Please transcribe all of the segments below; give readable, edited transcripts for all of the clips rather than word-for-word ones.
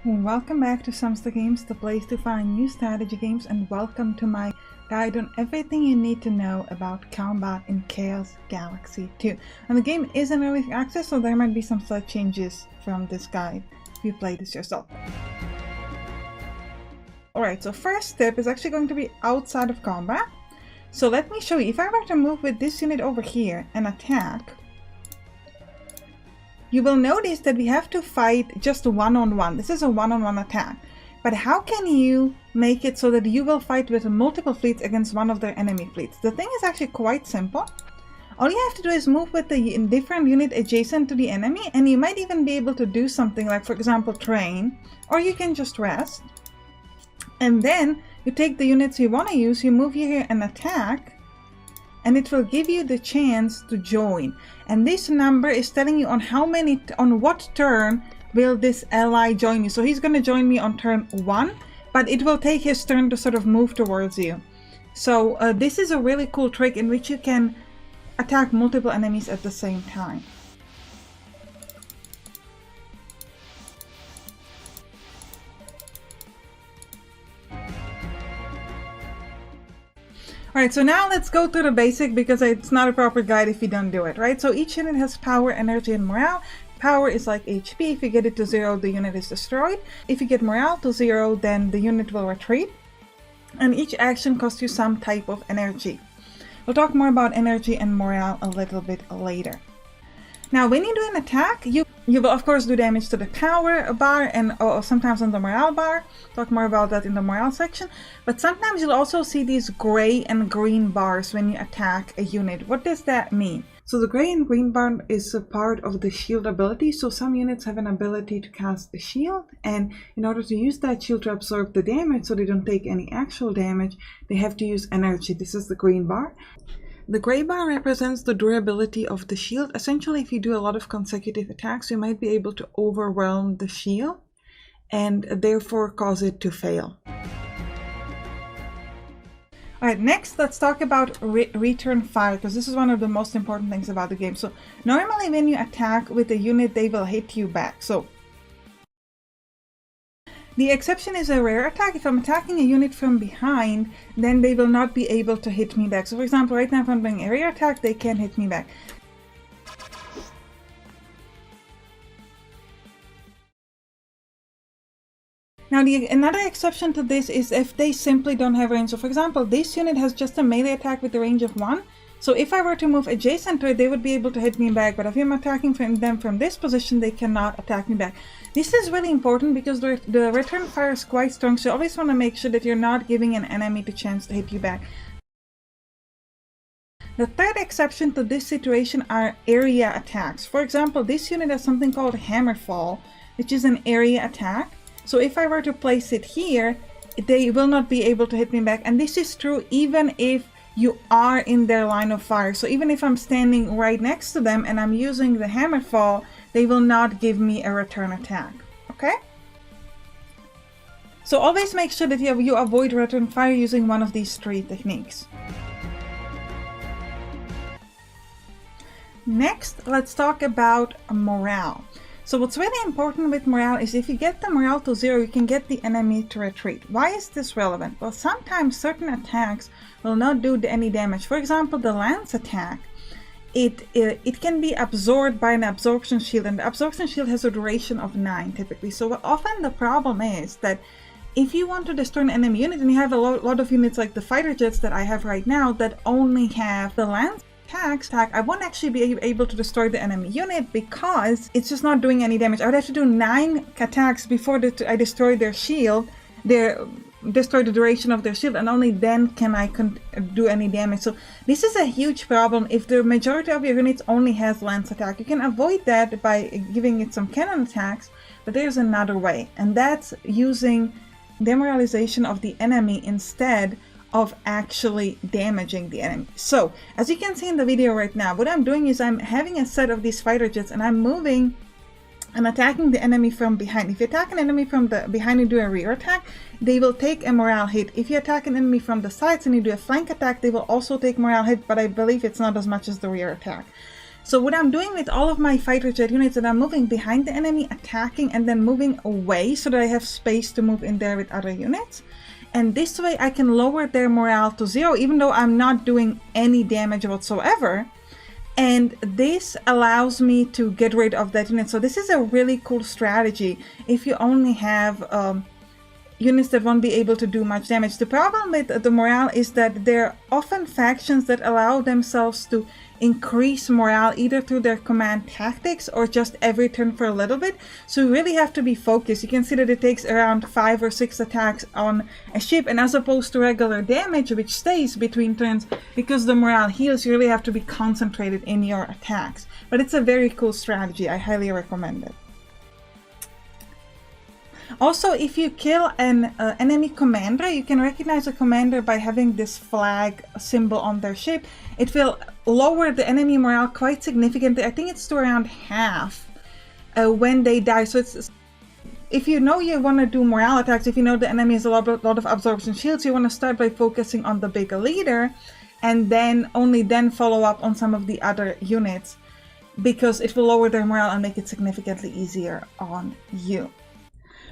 Welcome back to Sampstra Games, the place to find new strategy games, and welcome to my guide on everything you need to know about combat in Chaos Galaxy 2. And the game is in early access, so there might be some slight changes from this guide if you play this yourself. Alright, so first step is actually going to be outside of combat. So let me show you. If I were to move with this unit over here and attack, you will notice that we have to fight just one-on-one. This is a one-on-one attack. But how can you make it so that you will fight with multiple fleets against one of their enemy fleets? The thing is actually quite simple. All you have to do is move with the different unit adjacent to the enemy, and you might even be able to do something like, for example, train, or you can just rest. And then you take the units you want to use, you move here and attack, and it will give you the chance to join. And this number is telling you on what turn will this ally join you. So he's going to join me on turn 1, but it will take his turn to sort of move towards you. So this is a really cool trick in which you can attack multiple enemies at the same time. Alright, so now let's go through the basic, because it's not a proper guide if you don't do it, right? So each unit has power, energy, and morale. Power is like HP. If you get it to 0, the unit is destroyed. If you get morale to 0, then the unit will retreat. And each action costs you some type of energy. We'll talk more about energy and morale a little bit later. Now, when you do an attack, you will of course do damage to the power bar and sometimes on the morale bar. Talk more about that in the morale section. But sometimes you'll also see these gray and green bars when you attack a unit. What does that mean? So the gray and green bar is a part of the shield ability. So some units have an ability to cast a shield, and in order to use that shield to absorb the damage so they don't take any actual damage, they have to use energy. This is the green bar. The gray bar represents the durability of the shield. Essentially, if you do a lot of consecutive attacks, you might be able to overwhelm the shield and therefore cause it to fail. Alright, next let's talk about return fire, because this is one of the most important things about the game. So normally when you attack with a unit, they will hit you back. So the exception is a rare attack. If I'm attacking a unit from behind, then they will not be able to hit me back. So for example, right now if I'm doing a rare attack, they can't hit me back. Now another exception to this is if they simply don't have range. So for example, this unit has just a melee attack with a range of 1. So if I were to move adjacent to it, they would be able to hit me back. But if I'm attacking them from this position, they cannot attack me back. This is really important because the return fire is quite strong. So you always want to make sure that you're not giving an enemy the chance to hit you back. The third exception to this situation are area attacks. For example, this unit has something called Hammerfall, which is an area attack. So if I were to place it here, they will not be able to hit me back. And this is true even if you are in their line of fire. So even if I'm standing right next to them and I'm using the Hammerfall, they will not give me a return attack. Okay? So always make sure that you avoid return fire using one of these 3 techniques. Next, let's talk about morale. So what's really important with morale is if you get the morale to 0, you can get the enemy to retreat. Why is this relevant? Well, sometimes certain attacks will not do any damage. For example, the lance attack, it can be absorbed by an absorption shield, and the absorption shield has a duration of 9 typically. So often the problem is that if you want to destroy an enemy unit, and you have a lot of units like the fighter jets that I have right now that only have the lance attack, I won't actually be able to destroy the enemy unit because it's just not doing any damage. I would have to do 9 attacks before I destroy their shield, destroy the duration of their shield, and only then can I do any damage. So this is a huge problem if the majority of your units only has lance attack. You can avoid that by giving it some cannon attacks, but there's another way, and that's using demoralization of the enemy instead of actually damaging the enemy. So as you can see in the video right now, what I'm doing is I'm having a set of these fighter jets and I'm moving and attacking the enemy from behind. If you attack an enemy from behind and do a rear attack, they will take a morale hit. If you attack an enemy from the sides and you do a flank attack, they will also take morale hit, but I believe it's not as much as the rear attack. So what I'm doing with all of my fighter jet units, that I'm moving behind the enemy, attacking, and then moving away so that I have space to move in there with other units. And this way I can lower their morale to 0, even though I'm not doing any damage whatsoever. And this allows me to get rid of that unit. So this is a really cool strategy if you only have units that won't be able to do much damage. The problem with the morale is that there are often factions that allow themselves to increase morale either through their command tactics or just every turn for a little bit. So you really have to be focused. You can see that it takes around 5 or 6 attacks on a ship, and as opposed to regular damage, which stays between turns, because the morale heals, you really have to be concentrated in your attacks. But it's a very cool strategy. I highly recommend it. Also, if you kill an enemy commander, you can recognize a commander by having this flag symbol on their ship. It will lower the enemy morale quite significantly. I think it's to around half when they die. So it's, if you know you want to do morale attacks, if you know the enemy has a lot of absorption shields, you want to start by focusing on the big leader, and then only then follow up on some of the other units, because it will lower their morale and make it significantly easier on you.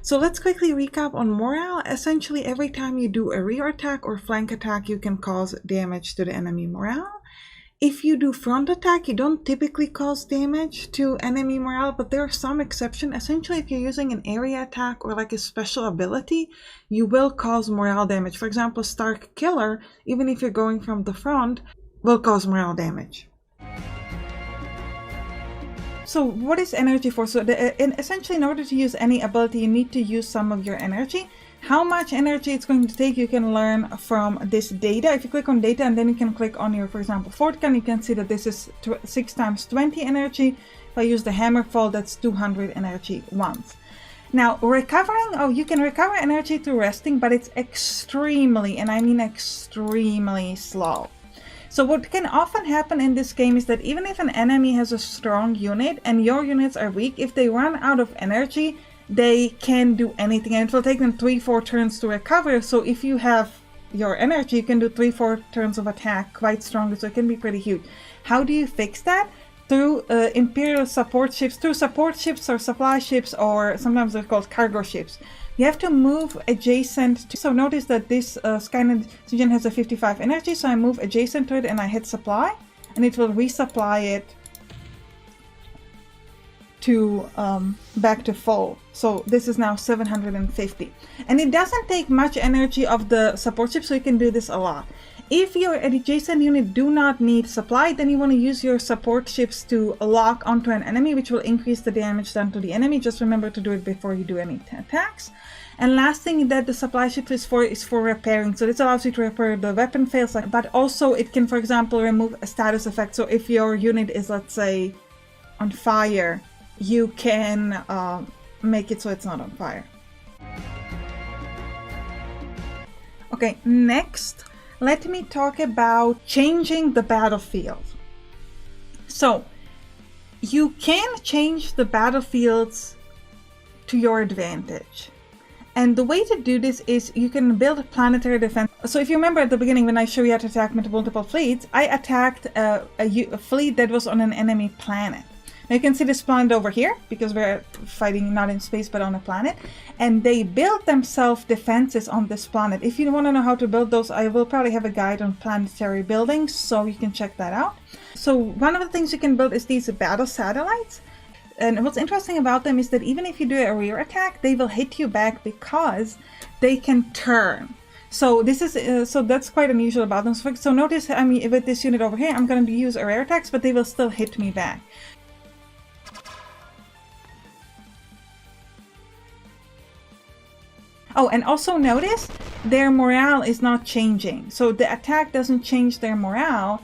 So let's quickly recap on morale. Essentially, every time you do a rear attack or flank attack, you can cause damage to the enemy morale. If you do front attack, you don't typically cause damage to enemy morale, but there are some exceptions. Essentially, if you're using an area attack or like a special ability, you will cause morale damage. For example, Stark Killer, even if you're going from the front, will cause morale damage. So what is energy for? So essentially, in order to use any ability, you need to use some of your energy. How much energy it's going to take, you can learn from this data. If you click on data and then you can click on your, for example, fort gun, you can see that this is 6 times 20 energy. If I use the hammerfall, that's 200 energy once. Now, recovering, you can recover energy through resting, but it's extremely, and I mean extremely slow. So what can often happen in this game is that even if an enemy has a strong unit and your units are weak, if they run out of energy, they can't do anything, and it will take them 3-4 turns to recover. So if you have your energy, you can do 3-4 turns of attack quite strongly, so it can be pretty huge. How do you fix that? Through Imperial support ships, or supply ships, or sometimes they're called cargo ships. You have to move adjacent to, so notice that this Skynet engine has a 55 energy, so I move adjacent to it and I hit supply, and it will resupply it to back to full. So this is now 750, and it doesn't take much energy of the support ship, so you can do this a lot. If your adjacent unit do not need supply, then you want to use your support ships to lock onto an enemy, which will increase the damage done to the enemy. Just remember to do it before you do any attacks. And last thing that the supply ship is for repairing. So this allows you to repair the weapon fails, but also it can, for example, remove a status effect. So if your unit is, let's say, on fire, you can make it so it's not on fire. Okay, next, let me talk about changing the battlefield. So you can change the battlefields to your advantage. And the way to do this is you can build planetary defense. So if you remember at the beginning when I showed you how to attack multiple fleets, I attacked a fleet that was on an enemy planet. Now you can see this planet over here, because we're fighting not in space but on a planet. And they built themselves defenses on this planet. If you want to know how to build those, I will probably have a guide on planetary buildings, so you can check that out. So one of the things you can build is these battle satellites. And what's interesting about them is that even if you do a rear attack, they will hit you back because they can turn. So this is so that's quite unusual about them. So notice, I mean, with this unit over here, I'm going to use a rear attacks, but they will still hit me back. Oh, and also notice their morale is not changing. So the attack doesn't change their morale.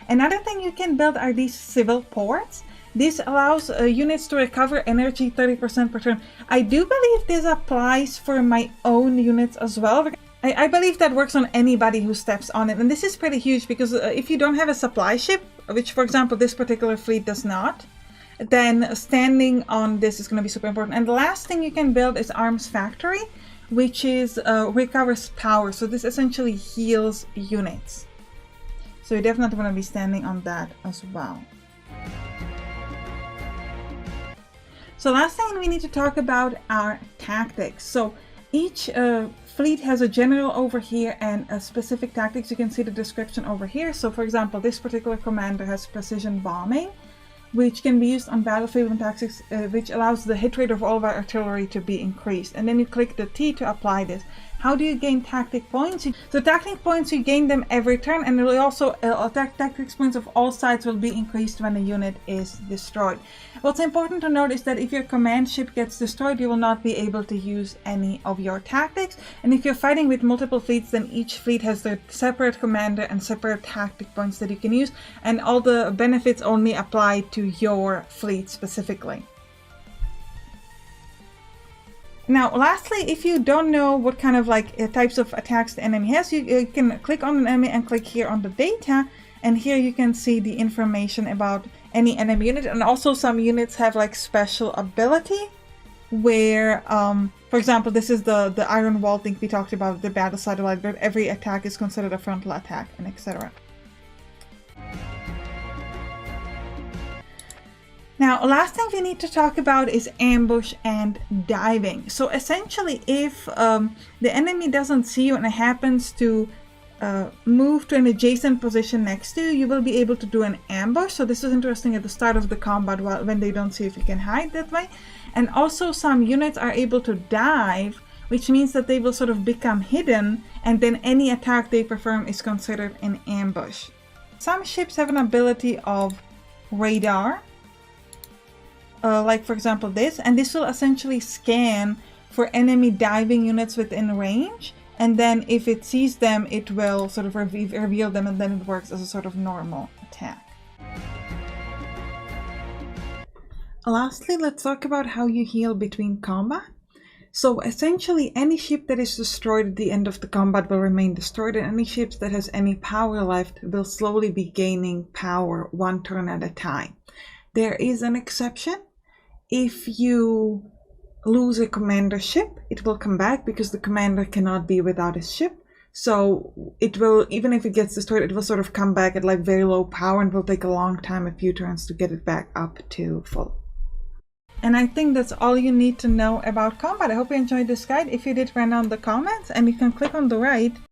Another thing you can build are these civil ports. This allows units to recover energy 30% per turn. I do believe this applies for my own units as well. I believe that works on anybody who steps on it. And this is pretty huge because if you don't have a supply ship, which for example this particular fleet does not, then standing on this is going to be super important. And the last thing you can build is Arms Factory, which is recovers power. So this essentially heals units. So you definitely want to be standing on that as well. So last thing we need to talk about are tactics. So each fleet has a general over here and a specific tactics. You can see the description over here. So for example, this particular commander has precision bombing, which can be used on battlefield and tactics, which allows the hit rate of all of our artillery to be increased. And then you click the T to apply this. How do you gain tactic points? So tactic points, you gain them every turn, and it will also tactics points of all sides will be increased when a unit is destroyed. What's important to note is that if your command ship gets destroyed, you will not be able to use any of your tactics. And if you're fighting with multiple fleets, then each fleet has their separate commander and separate tactic points that you can use, and all the benefits only apply to your fleet specifically. Now, lastly, if you don't know what kind of types of attacks the enemy has, you can click on an enemy and click here on the data, and here you can see the information about any enemy unit. And also some units have like special ability where, for example, this is the iron wall thing we talked about, the battle satellite, where every attack is considered a frontal attack, and etc. Now, last thing we need to talk about is ambush and diving. So essentially, if the enemy doesn't see you and it happens to move to an adjacent position next to you, you will be able to do an ambush. So this is interesting at the start of the combat when they don't see if you can hide that way. And also some units are able to dive, which means that they will sort of become hidden, and then any attack they perform is considered an ambush. Some ships have an ability of radar. Like for example this, and this will essentially scan for enemy diving units within range, and then if it sees them it will sort of reveal them, and then it works as a sort of normal attack. Lastly, let's talk about how you heal between combat. So essentially any ship that is destroyed at the end of the combat will remain destroyed, and any ships that has any power left will slowly be gaining power one turn at a time. There is an exception. If you lose a commander ship, it will come back because the commander cannot be without his ship. So it will, even if it gets destroyed, it will sort of come back at like very low power, and will take a long time, a few turns, to get it back up to full. And I think that's all you need to know about combat. I hope you enjoyed this guide. If you did, write down the comments, and you can click on the right